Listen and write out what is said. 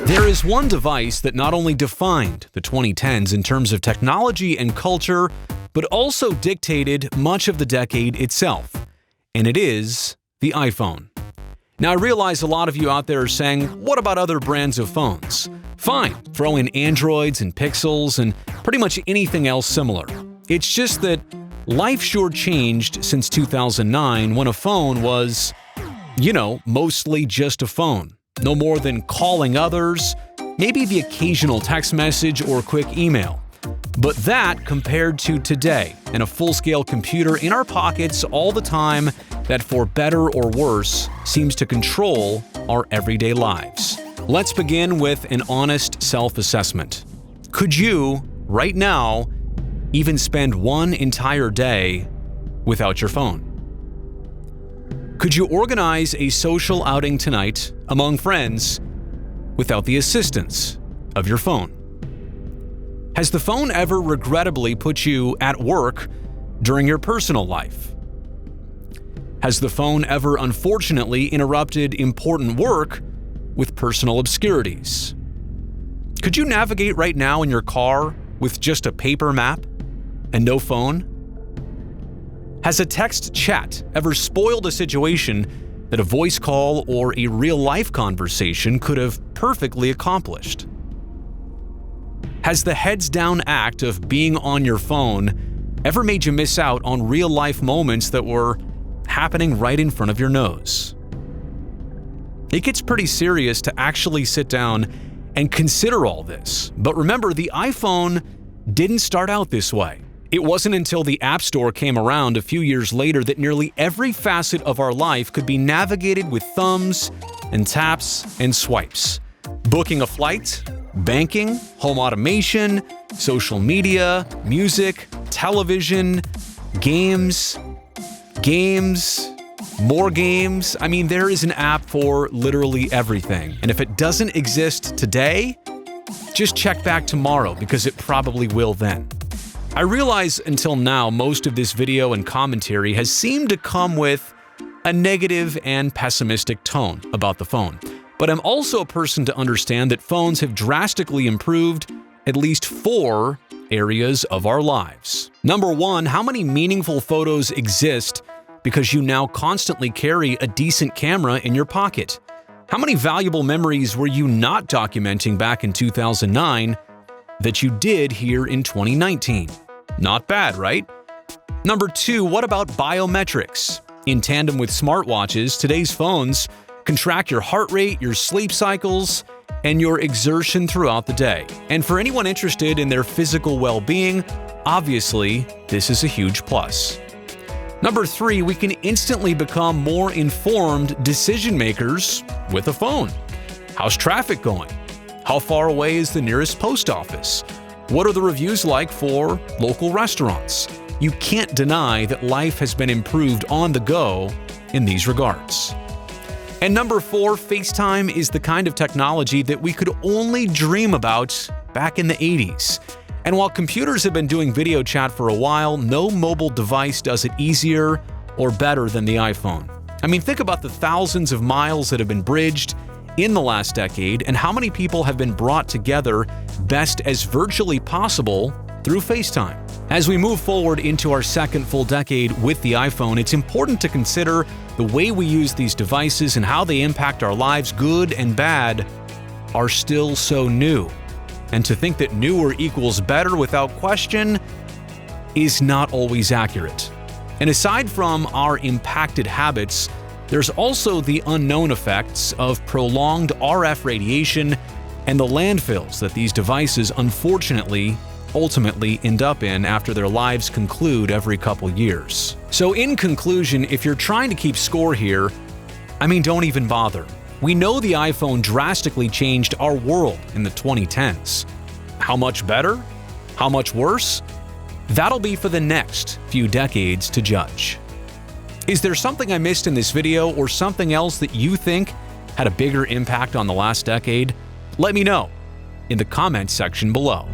There is one device that not only defined the 2010s in terms of technology and culture, but also dictated much of the decade itself, and it is the iPhone. Now, I realize a lot of you out there are saying, what about other brands of phones? Fine, throw in Androids and Pixels and pretty much anything else similar. It's just that life sure changed since 2009 when a phone was, mostly just a phone. No more than calling others, maybe the occasional text message or quick email. But that compared to today, and a full-scale computer in our pockets all the time that, for better or worse, seems to control our everyday lives. Let's begin with an honest self-assessment. Could you, right now, even spend one entire day without your phone? Could you organize a social outing tonight among friends without the assistance of your phone? Has the phone ever regrettably put you at work during your personal life? Has the phone ever unfortunately interrupted important work with personal obscurities? Could you navigate right now in your car with just a paper map and no phone? Has a text chat ever spoiled a situation that a voice call or a real-life conversation could have perfectly accomplished? Has the heads-down act of being on your phone ever made you miss out on real-life moments that were happening right in front of your nose? It gets pretty serious to actually sit down and consider all this. But remember, the iPhone didn't start out this way. It wasn't until the App Store came around a few years later that nearly every facet of our life could be navigated with thumbs and taps and swipes. Booking a flight, banking, home automation, social media, music, television, games, more games. I mean, there is an app for literally everything. And if it doesn't exist today, just check back tomorrow because it probably will then. I realize until now, most of this video and commentary has seemed to come with a negative and pessimistic tone about the phone. But I'm also a person to understand that phones have drastically improved at least 4 areas of our lives. Number 1, how many meaningful photos exist because you now constantly carry a decent camera in your pocket? How many valuable memories were you not documenting back in 2009 that you did here in 2019? Not bad, right? Number 2, what about biometrics? In tandem with smartwatches, today's phones can track your heart rate, your sleep cycles, and your exertion throughout the day. And for anyone interested in their physical well-being, obviously, this is a huge plus. Number 3, we can instantly become more informed decision makers with a phone. How's traffic going? How far away is the nearest post office? What are the reviews like for local restaurants? You can't deny that life has been improved on the go in these regards. And number 4, FaceTime is the kind of technology that we could only dream about back in the 80s. And while computers have been doing video chat for a while, no mobile device does it easier or better than the iPhone. I mean, think about the thousands of miles that have been bridged in the last decade and how many people have been brought together best as virtually possible through FaceTime. As we move forward into our second full decade with the iPhone, it's important to consider the way we use these devices and how they impact our lives, good and bad, are still so new. And to think that newer equals better without question is not always accurate. And aside from our impacted habits, there's also the unknown effects of prolonged RF radiation and the landfills that these devices unfortunately ultimately end up in after their lives conclude every couple years. So in conclusion, if you're trying to keep score here, don't even bother. We know the iPhone drastically changed our world in the 2010s. How much better? How much worse? That'll be for the next few decades to judge. Is there something I missed in this video or something else that you think had a bigger impact on the last decade? Let me know in the comments section below.